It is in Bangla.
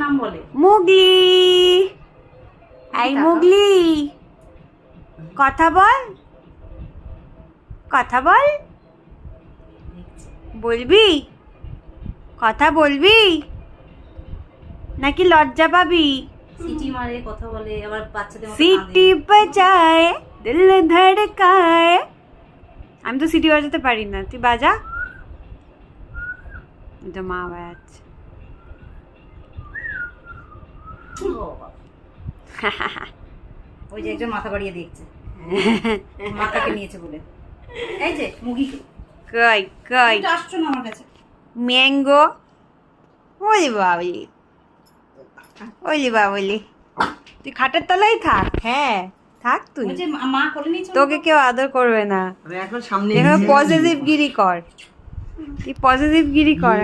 নাম বলে। মুগলি, এই মুগলি, কথা বল, কথা বল, বলবি, কথা বলবি নাকি লজ্জা পাবি? সিটি মারে, কথা বলে, আবার বাচ্চাদের মতো সিটি বাজায় দিল ধড়কায়। আমি তো সিটি বাজাতে পারি না, তুই বাজা। তো মা বাজাচ্ছে। ওই যে একজন মাথা বাড়িয়ে দেখছে, মাথাকে নিয়েছে বলে। এই যে মুগিকে কই কই আসছো না আমার কাছে? ম্যাঙ্গো, ওলি বাবলি, ওলি বাবলি, তুই খাটের তলায় থাক। হ্যাঁ থাক তুই, ওই যে মা কোলে নিয়েছে, তোকে কেউ আদর করবে না। এখন সামনে এখন পজিটিভ গিরি কর, তুই পজিটিভ গিরি কর।